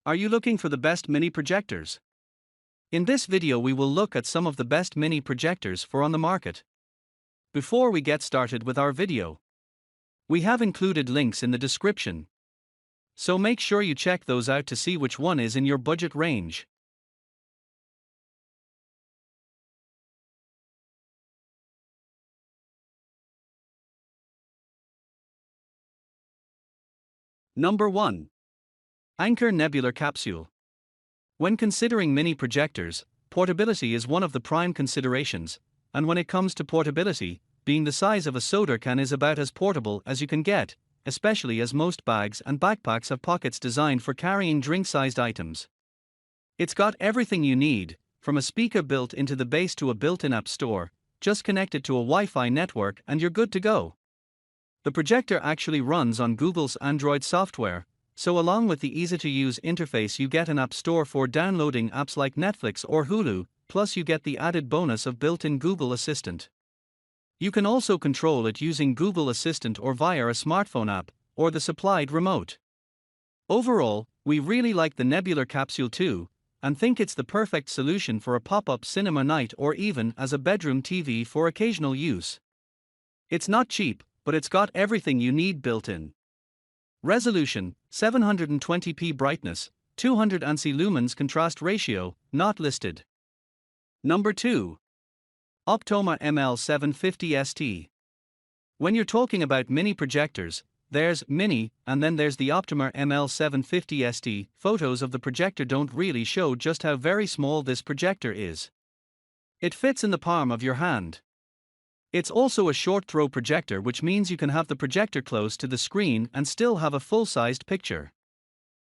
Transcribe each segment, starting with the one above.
Are you looking for the best mini projectors? In this video we will look at some of the best mini projectors for on the market. Before we get started with our video, we have included links in the description, so make sure you check those out to see which one is in your budget range. Number 1. AAXA Nebula Capsule. When considering mini projectors, portability is one of the prime considerations, and when it comes to portability, being the size of a soda can is about as portable as you can get, especially as most bags and backpacks have pockets designed for carrying drink-sized items. It's got everything you need, from a speaker built into the base to a built-in app store. Just connect it to a Wi-Fi network and you're good to go. The projector actually runs on Google's Android software, so along with the easy-to-use interface you get an app store for downloading apps like Netflix or Hulu, plus you get the added bonus of built-in Google Assistant. You can also control it using Google Assistant or via a smartphone app, or the supplied remote. Overall, we really like the Nebula Capsule too, and think it's the perfect solution for a pop-up cinema night or even as a bedroom TV for occasional use. It's not cheap, but it's got everything you need built in. Resolution, 720p brightness, 200 ANSI lumens contrast ratio, not listed. Number 2. Optoma ML750ST. When you're talking about mini projectors, there's mini, and then there's the Optoma ML750ST. Photos of the projector don't really show just how very small this projector is. It fits in the palm of your hand. It's also a short throw projector, which means you can have the projector close to the screen and still have a full-sized picture.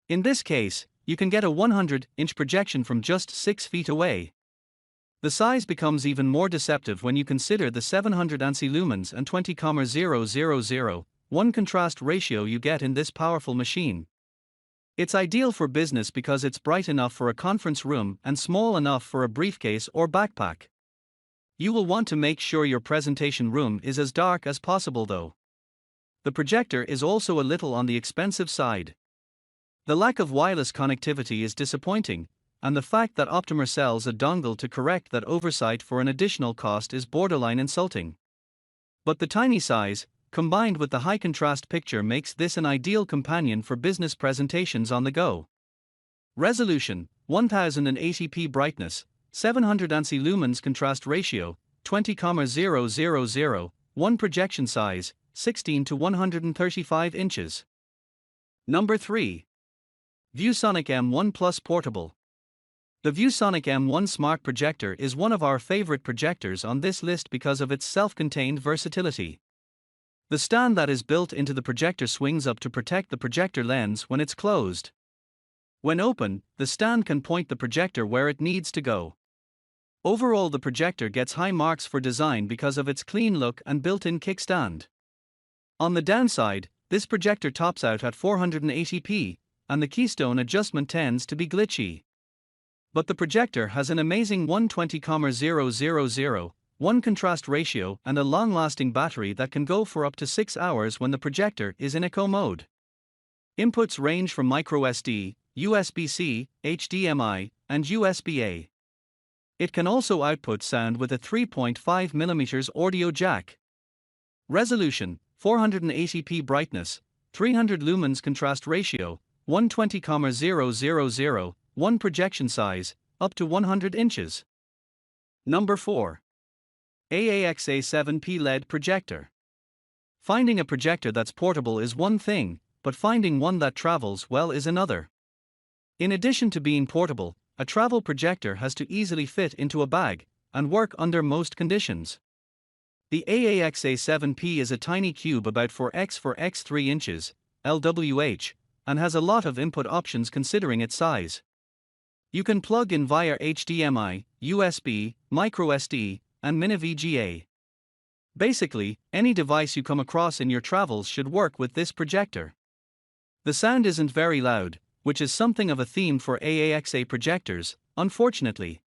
In this case, you can get a 100-inch projection from just 6 feet away. The size becomes even more deceptive when you consider the 700 ANSI lumens and 20,000:1 contrast ratio you get in this powerful machine. It's ideal for business because it's bright enough for a conference room and small enough for a briefcase or backpack. You will want to make sure your presentation room is as dark as possible though. The projector is also a little on the expensive side. The lack of wireless connectivity is disappointing, and the fact that Optoma sells a dongle to correct that oversight for an additional cost is borderline insulting. But the tiny size, combined with the high contrast picture, makes this an ideal companion for business presentations on the go. Resolution, 1080p brightness, 700 ANSI lumens contrast ratio, 20,000:1 projection size, 16 to 135 inches. Number 3. ViewSonic M1 Plus Portable. The ViewSonic M1 Smart Projector is one of our favorite projectors on this list because of its self-contained versatility. The stand that is built into the projector swings up to protect the projector lens when it's closed. When open, the stand can point the projector where it needs to go. Overall, the projector gets high marks for design because of its clean look and built-in kickstand. On the downside, this projector tops out at 480p, and the keystone adjustment tends to be glitchy. But the projector has an amazing 120,000:1 contrast ratio and a long-lasting battery that can go for up to 6 hours when the projector is in eco mode. Inputs range from microSD, USB-C, HDMI, and USB-A. It can also output sound with a 3.5mm audio jack. Resolution, 480p brightness, 300 lumens contrast ratio, 120,000:1 projection size, up to 100 inches. Number 4. AAXA P7 LED Projector. Finding a projector that's portable is one thing, but finding one that travels well is another. In addition to being portable, a travel projector has to easily fit into a bag and work under most conditions. The AAXA P7 is a tiny cube about 4x 3 inches, LWH, and has a lot of input options considering its size. You can plug in via HDMI, USB, microSD, and mini VGA. Basically, any device you come across in your travels should work with this projector. The sound isn't very loud, which is something of a theme for AAXA projectors, unfortunately.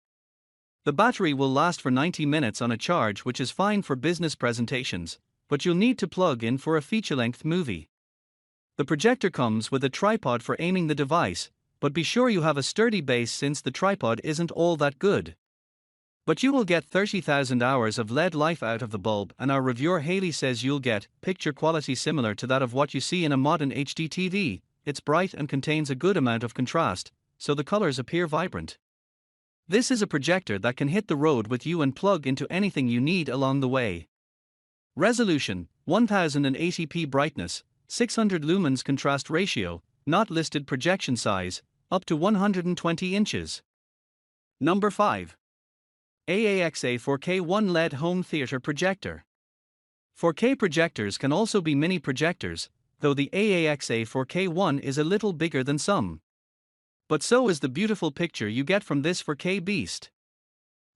The battery will last for 90 minutes on a charge, which is fine for business presentations, but you'll need to plug in for a feature-length movie. The projector comes with a tripod for aiming the device, but be sure you have a sturdy base since the tripod isn't all that good. But you will get 30,000 hours of LED life out of the bulb, and our reviewer Haley says you'll get picture quality similar to that of what you see in a modern HD TV. It's bright and contains a good amount of contrast, so the colors appear vibrant. This is a projector that can hit the road with you and plug into anything you need along the way. Resolution, 1080p brightness, 600 lumens contrast ratio, not listed projection size, up to 120 inches. Number 5. AAXA 4K 1 LED Home Theater Projector. 4K projectors can also be mini projectors, though the AAXA 4K 1 is a little bigger than some. But so is the beautiful picture you get from this 4K beast.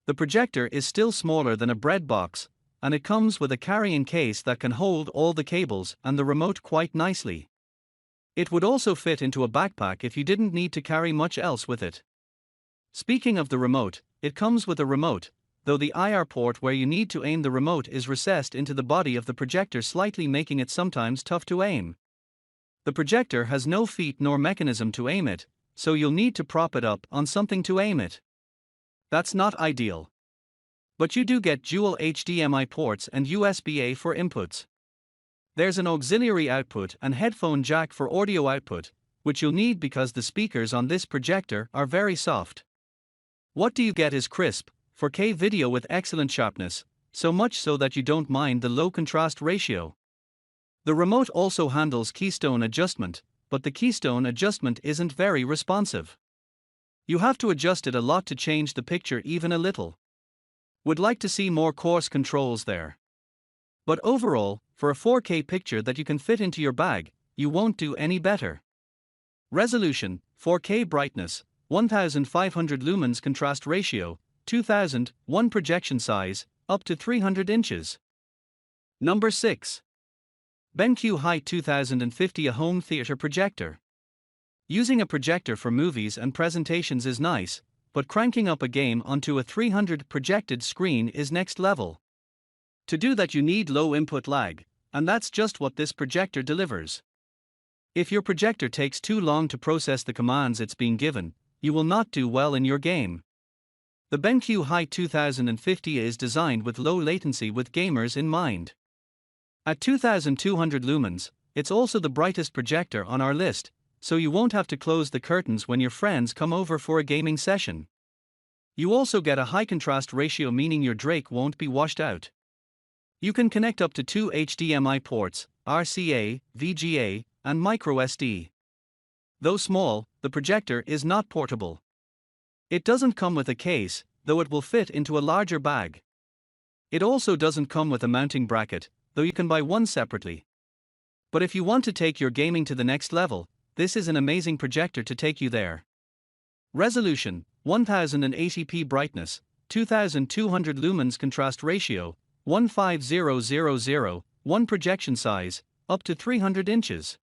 The projector is still smaller than a bread box, and it comes with a carrying case that can hold all the cables and the remote quite nicely. It would also fit into a backpack if you didn't need to carry much else with it. Speaking of the remote, it comes with a remote, though the IR port where you need to aim the remote is recessed into the body of the projector, slightly making it sometimes tough to aim. The projector has no feet nor mechanism to aim it, so you'll need to prop it up on something to aim it. That's not ideal. But you do get dual HDMI ports and USB-A for inputs. There's an auxiliary output and headphone jack for audio output, which you'll need because the speakers on this projector are very soft. What do you get is crisp, 4K video with excellent sharpness, so much so that you don't mind the low contrast ratio. The remote also handles keystone adjustment, but the keystone adjustment isn't very responsive. You have to adjust it a lot to change the picture even a little. Would like to see more coarse controls there. But overall, for a 4K picture that you can fit into your bag, you won't do any better. Resolution, 4K brightness, 1500 lumens contrast ratio, 2000, 1 projection size, up to 300 inches. Number 6. BenQ Height 2050 A Home Theater Projector. Using a projector for movies and presentations is nice, but cranking up a game onto a 300 projected screen is next level. To do that you need low input lag, and that's just what this projector delivers. If your projector takes too long to process the commands it's being given, you will not do well in your game. The BenQ Height 2050 is designed with low latency with gamers in mind. At 2200 lumens, it's also the brightest projector on our list, so you won't have to close the curtains when your friends come over for a gaming session. You also get a high contrast ratio, meaning your Drake won't be washed out. You can connect up to 2 HDMI ports, RCA, VGA, and microSD. Though small, the projector is not portable. It doesn't come with a case, though it will fit into a larger bag. It also doesn't come with a mounting bracket, though you can buy one separately. But if you want to take your gaming to the next level, this is an amazing projector to take you there. Resolution, 1080p brightness, 2200 lumens contrast ratio, 15000, 1 projection size, up to 300 inches.